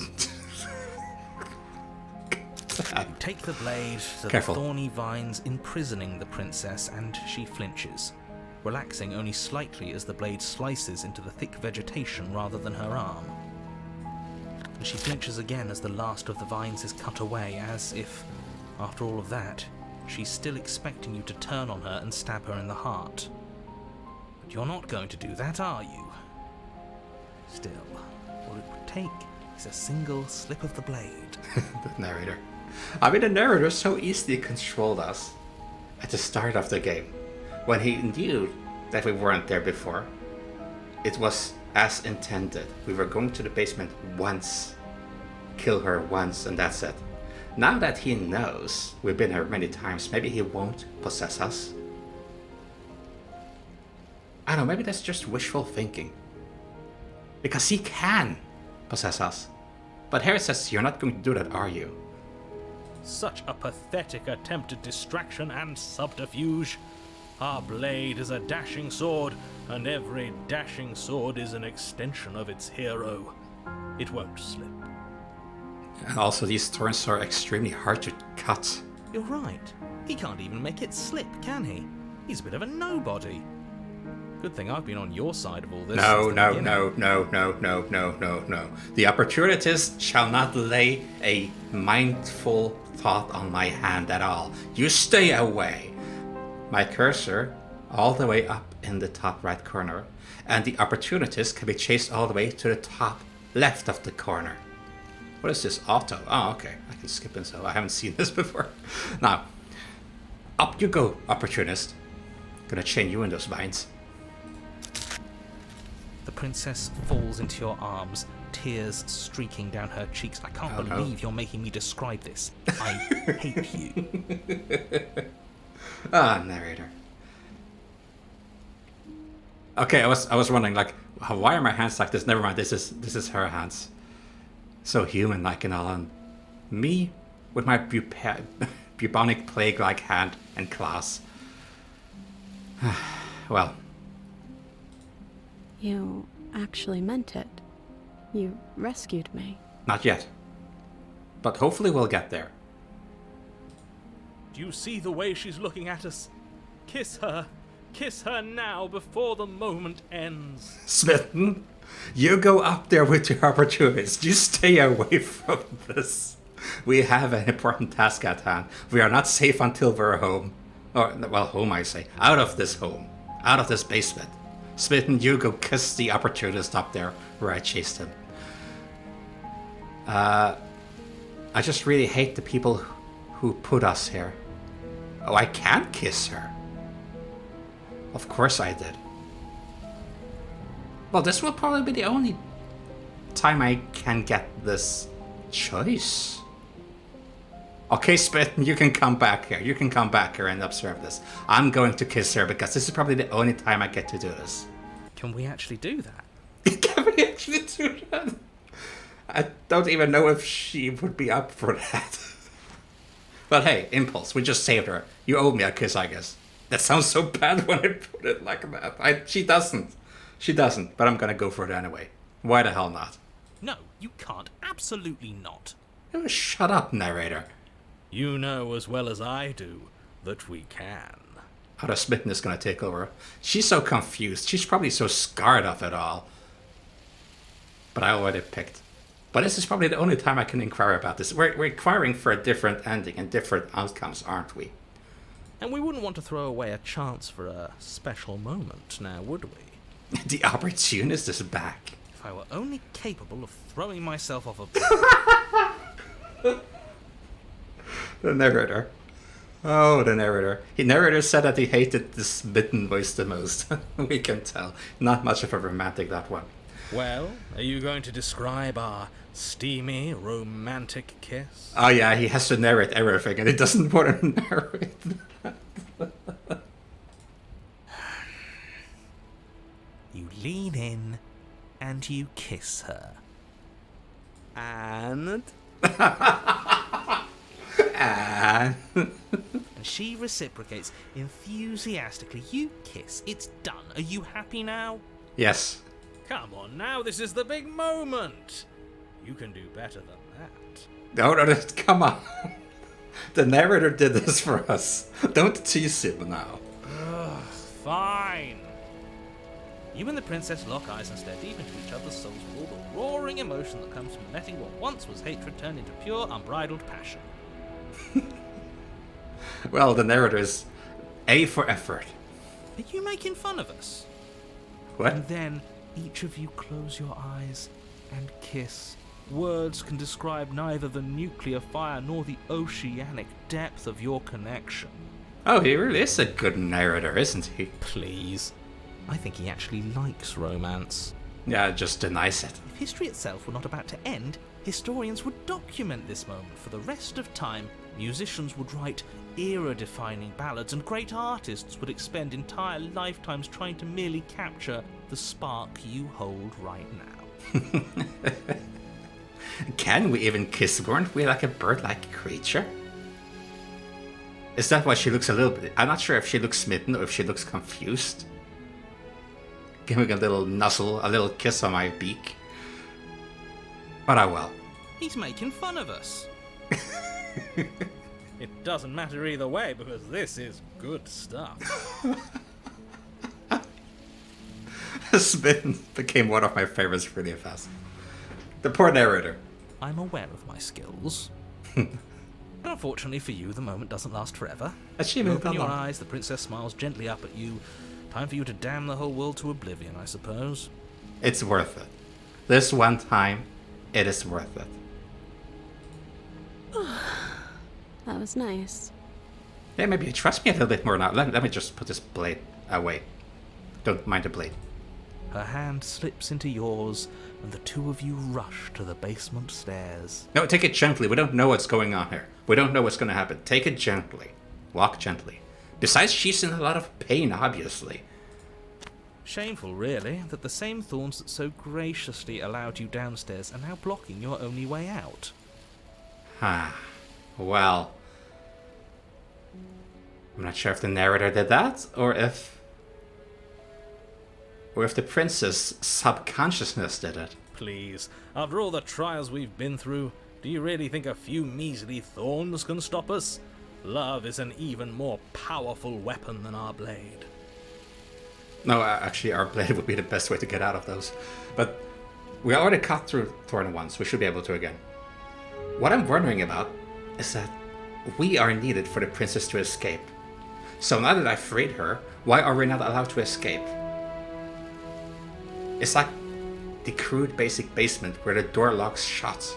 [SPEAKER 1] You take the blade to
[SPEAKER 2] Careful.
[SPEAKER 1] the thorny vines imprisoning the princess, and she flinches, relaxing only slightly as the blade slices into the thick vegetation rather than her arm. And she flinches again as the last of the vines is cut away, as if, after all of that, she's still expecting you to turn on her and stab her in the heart. But you're not going to do that, are you? Still, all it would take is a single slip of the blade.
[SPEAKER 2] The narrator. I mean, the narrator so easily controlled us at the start of the game. When he knew that we weren't there before, it was as intended. We were going to the basement once, kill her once, and that's it. Now that he knows we've been here many times, maybe he won't possess us. I don't know, maybe that's just wishful thinking. Because he can possess us. But Harry says you're not going to do that, are you?
[SPEAKER 1] Such a pathetic attempt at distraction and subterfuge. Our blade is a dashing sword, and every dashing sword is an extension of its hero. It won't slip.
[SPEAKER 2] And also these thorns are extremely hard to cut.
[SPEAKER 1] You're right. He can't even make it slip, can he? He's a bit of a nobody. Good thing I've been on your side of all this.
[SPEAKER 2] No.
[SPEAKER 1] since the beginning.
[SPEAKER 2] The opportunist shall not lay a mindful thought on my hand at all. You stay away. My cursor all the way up in the top right corner, and the opportunist can be chased all the way to the top left of the corner. What is this? Auto. Oh, okay. I can skip it, so I haven't seen this before. Now, up you go, opportunist. Gonna chain you in those vines.
[SPEAKER 1] The princess falls into your arms, tears streaking down her cheeks. I can't believe you're making me describe this. I hate you.
[SPEAKER 2] Narrator. Okay, I was wondering, like, why are my hands like this? Never mind, this is her hands. So human-like and all, and me with my bubonic plague-like hand and claws. Well.
[SPEAKER 4] You actually meant it. You rescued me.
[SPEAKER 2] Not yet. But hopefully we'll get there.
[SPEAKER 1] Do you see the way she's looking at us? Kiss her. Kiss her now before the moment ends.
[SPEAKER 2] Smitten, you go up there with your opportunists. You stay away from this. We have an important task at hand. We are not safe until we're home. Or, well, home I say. Out of this home. Out of this basement. Smitten, you go kiss the opportunist up there where I chased him. I just really hate the people who put us here. Oh, I can't kiss her. Of course I did. Well, this will probably be the only time I can get this choice. Okay, Smitten, you can come back here. You can come back here and observe this. I'm going to kiss her because this is probably the only time I get to do this.
[SPEAKER 1] Can we actually do that?
[SPEAKER 2] Can we actually do that? I don't even know if she would be up for that. But hey, Impulse, we just saved her. You owe me a kiss, I guess. That sounds so bad when I put it like that. She doesn't. She doesn't, but I'm gonna go for it anyway. Why the hell not?
[SPEAKER 1] No, you can't. Absolutely not.
[SPEAKER 2] Oh, shut up, narrator.
[SPEAKER 1] You know as well as I do that we can.
[SPEAKER 2] How the Smitten is gonna take over. She's so confused. She's probably so scarred of it all. But I already picked. But this is probably the only time I can inquire about this. We're inquiring for a different ending and different outcomes, aren't we?
[SPEAKER 1] And we wouldn't want to throw away a chance for a special moment, now would we?
[SPEAKER 2] The opportunist is back.
[SPEAKER 1] If I were only capable of throwing myself off a...
[SPEAKER 2] The narrator. Oh, the narrator. The narrator said that he hated the Smitten voice the most. We can tell. Not much of a romantic, that one.
[SPEAKER 1] Well, are you going to describe our steamy, romantic kiss?
[SPEAKER 2] Oh yeah, he has to narrate everything, and he doesn't want to narrate that.
[SPEAKER 1] You lean in, and you kiss her. And...
[SPEAKER 2] And
[SPEAKER 1] she reciprocates enthusiastically. You kiss. It's done. Are you happy now?
[SPEAKER 2] yes.
[SPEAKER 1] Come on now, this is the big moment. You can do better than that.
[SPEAKER 2] No, come on. The narrator did this for us. Don't tease him now.
[SPEAKER 1] Ugh, fine. You and the princess lock eyes and stare deep into each other's souls with all the roaring emotion that comes from letting what once was hatred turn into pure, unbridled passion.
[SPEAKER 2] Well, the narrator is A for effort.
[SPEAKER 1] Are you making fun of us?
[SPEAKER 2] What?
[SPEAKER 1] And then each of you close your eyes and kiss. Words can describe neither the nuclear fire nor the oceanic depth of your connection.
[SPEAKER 2] Oh, he really is a good narrator, isn't he?
[SPEAKER 1] Please. I think he actually likes romance.
[SPEAKER 2] Yeah, just denies it.
[SPEAKER 1] If history itself were not about to end, Historians would document this moment for the rest of time. Musicians would write era-defining ballads, and great artists would expend entire lifetimes trying to merely capture the spark you hold right now.
[SPEAKER 2] Can we even kiss? Weren't we like a bird-like creature? Is that why she looks a little bit... I'm not sure if she looks smitten or if she looks confused. Giving a little nuzzle, a little kiss on my beak. But oh well.
[SPEAKER 1] He's making fun of us. It doesn't matter either way, because this is good stuff.
[SPEAKER 2] Smitten became one of my favorites really fast. The poor narrator.
[SPEAKER 1] I'm aware of my skills. But unfortunately for you, the moment doesn't last forever. You open your eyes, the princess smiles gently up at you. Time for you to damn the whole world to oblivion, I suppose.
[SPEAKER 2] It's worth it. This one time, it is worth it.
[SPEAKER 4] That was nice.
[SPEAKER 2] Yeah, maybe you trust me a little bit more now. Let me just put this blade away. Don't mind the blade.
[SPEAKER 1] Her hand slips into yours, and the two of you rush to the basement stairs.
[SPEAKER 2] No, take it gently. We don't know what's going on here. We don't know what's going to happen. Take it gently. Walk gently. Besides, she's in a lot of pain, obviously.
[SPEAKER 1] Shameful, really, that the same thorns that so graciously allowed you downstairs are now blocking your only way out.
[SPEAKER 2] Well, I'm not sure if the narrator did that, or if the princess' subconsciousness did it.
[SPEAKER 1] Please, after all the trials we've been through, do you really think a few measly thorns can stop us? Love is an even more powerful weapon than our blade.
[SPEAKER 2] No, actually, our blade would be the best way to get out of those. But we already cut through Thorn once. We should be able to again. What I'm wondering about is that we are needed for the princess to escape. So now that I freed her, why are we not allowed to escape? It's like the crude basic basement where the door locks shut,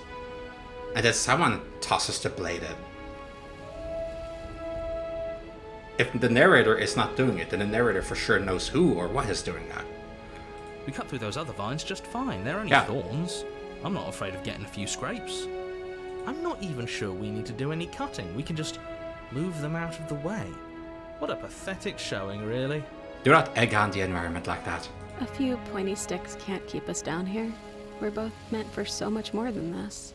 [SPEAKER 2] and then someone tosses the blade in. If the narrator is not doing it, then the narrator for sure knows who or what is doing that.
[SPEAKER 1] We cut through those other vines just fine. They're only thorns. I'm not afraid of getting a few scrapes. I'm not even sure we need to do any cutting. We can just move them out of the way. What a pathetic showing, really.
[SPEAKER 2] Do not egg on the environment like that.
[SPEAKER 4] A few pointy sticks can't keep us down here. We're both meant for so much more than this.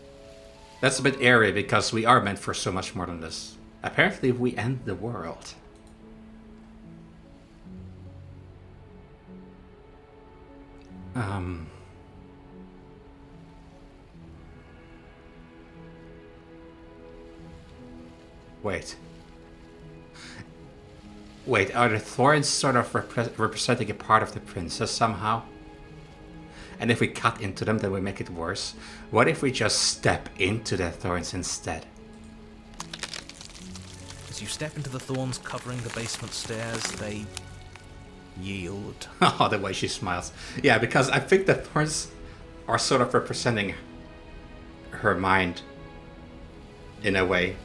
[SPEAKER 2] That's a bit airy because we are meant for so much more than this. Apparently we end the world. Wait, are the thorns sort of representing a part of the princess somehow? And if we cut into them, then we make it worse. What if we just step into the thorns instead?
[SPEAKER 1] As you step into the thorns covering the basement stairs, they yield.
[SPEAKER 2] Oh, the way she smiles. Yeah, because I think the thorns are sort of representing her mind in a way.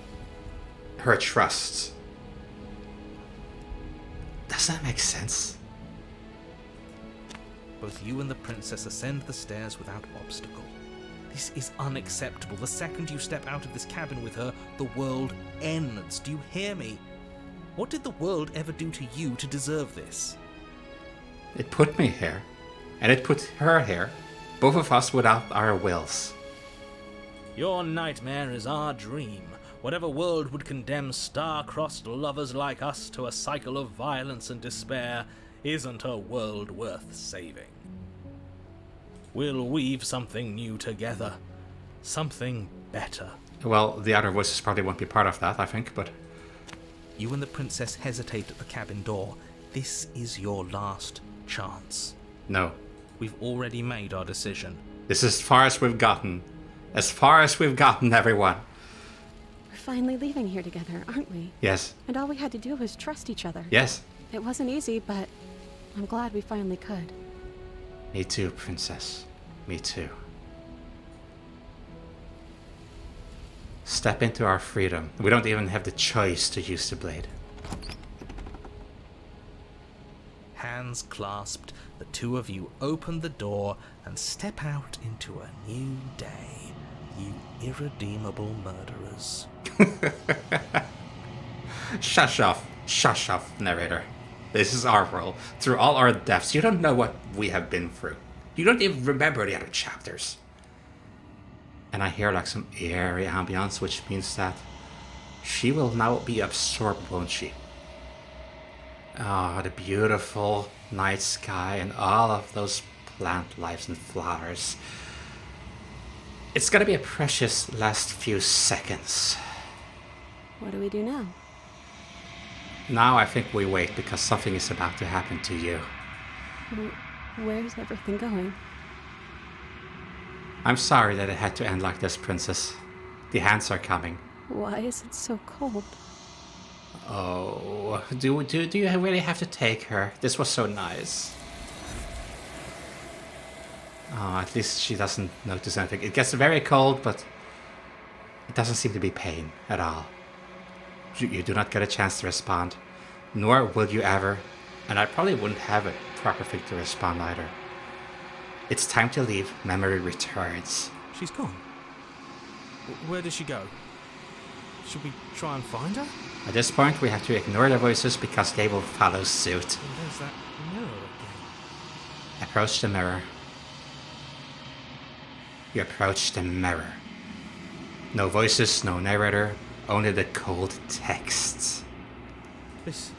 [SPEAKER 2] Her trust. Does that make sense?
[SPEAKER 1] Both you and the princess ascend the stairs without obstacle. This is unacceptable. The second you step out of this cabin with her, the world ends. Do you hear me? What did the world ever do to you to deserve this?
[SPEAKER 2] It put me here, and it put her here, both of us without our wills.
[SPEAKER 1] Your nightmare is our dream. Whatever world would condemn star-crossed lovers like us to a cycle of violence and despair isn't a world worth saving. We'll weave something new together. Something better.
[SPEAKER 2] Well, the outer voices probably won't be part of that, I think, but...
[SPEAKER 1] You and the princess hesitate at the cabin door. This is your last chance.
[SPEAKER 2] No.
[SPEAKER 1] We've already made our decision.
[SPEAKER 2] This is as far as we've gotten. As far as we've gotten, everyone.
[SPEAKER 4] We're finally leaving here together, aren't we?
[SPEAKER 2] Yes.
[SPEAKER 4] And all we had to do was trust each other.
[SPEAKER 2] Yes.
[SPEAKER 4] It wasn't easy, but I'm glad we finally could.
[SPEAKER 2] Me too, princess. Me too. Step into our freedom. We don't even have the choice to use the blade.
[SPEAKER 1] Hands clasped, the two of you open the door and step out into a new day. You irredeemable murderers.
[SPEAKER 2] Shush off, narrator. This is our world. Through all our deaths, you don't know what we have been through. You don't even remember the other chapters. And I hear like some eerie ambience, which means that she will now be absorbed, won't she? Ah, the beautiful night sky and all of those plant lives and flowers. It's gonna be a precious last few seconds.
[SPEAKER 4] What do we do now?
[SPEAKER 2] Now I think we wait because something is about to happen to you.
[SPEAKER 4] Where's everything going?
[SPEAKER 2] I'm sorry that it had to end like this, Princess. The hands are coming.
[SPEAKER 4] Why is it so cold?
[SPEAKER 2] Oh, do you really have to take her? This was so nice. Oh, at least she doesn't notice anything. It gets very cold, but it doesn't seem to be pain at all. You do not get a chance to respond, nor will you ever, and I probably wouldn't have a proper thing to respond either. It's time to leave. Memory returns.
[SPEAKER 1] She's gone. Where did she go? Should we try and find her?
[SPEAKER 2] At this point, we have to ignore the voices because they will follow suit.
[SPEAKER 1] And there's that mirror again.
[SPEAKER 2] Approach the mirror. You approach the mirror. No voices, no narrator, only the cold texts.
[SPEAKER 1] This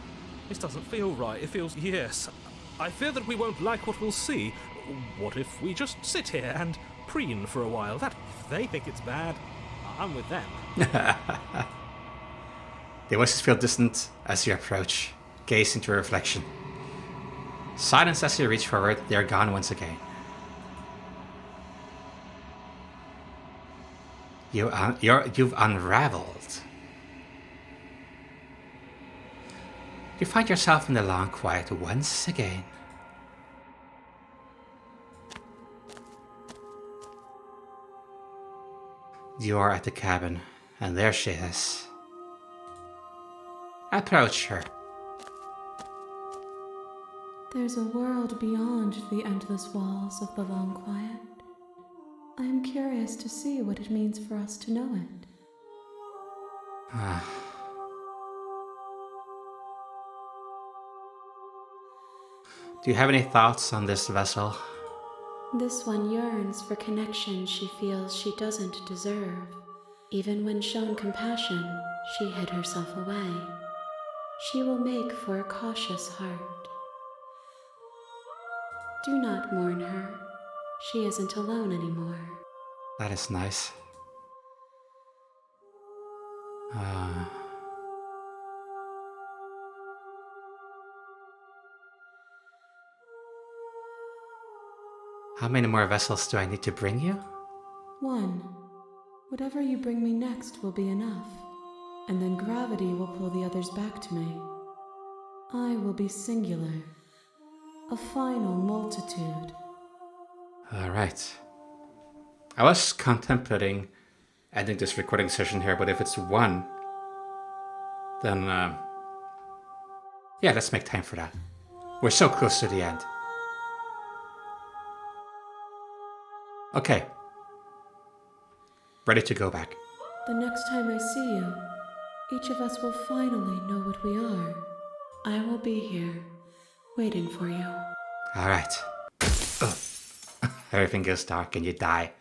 [SPEAKER 1] doesn't feel right. It feels... Yes. I fear that we won't like what we'll see. What if we just sit here and preen for a while? That if they think it's bad, I'm with them.
[SPEAKER 2] The voices feel distant as you approach. Gaze into your reflection. Silence as you reach forward. They are gone once again. You've unraveled. You find yourself in the long quiet once again. You are at the cabin, and there she is. Approach her.
[SPEAKER 5] There's a world beyond the endless walls of the long quiet. I am curious to see what it means for us to know it.
[SPEAKER 2] Do you have any thoughts on this vessel?
[SPEAKER 5] This one yearns for connection she feels she doesn't deserve. Even when shown compassion, she hid herself away. She will make for a cautious heart. Do not mourn her. She isn't alone anymore.
[SPEAKER 2] That is nice. How many more vessels do I need to bring you?
[SPEAKER 5] One. Whatever you bring me next will be enough. And then gravity will pull the others back to me. I will be singular. A final multitude.
[SPEAKER 2] Alright. I was contemplating ending this recording session here, but if it's one, then, yeah, let's make time for that. We're so close to the end. Okay. Ready to go back.
[SPEAKER 5] The next time I see you, each of us will finally know what we are. I will be here, waiting for you.
[SPEAKER 2] Alright. Everything goes dark and you die.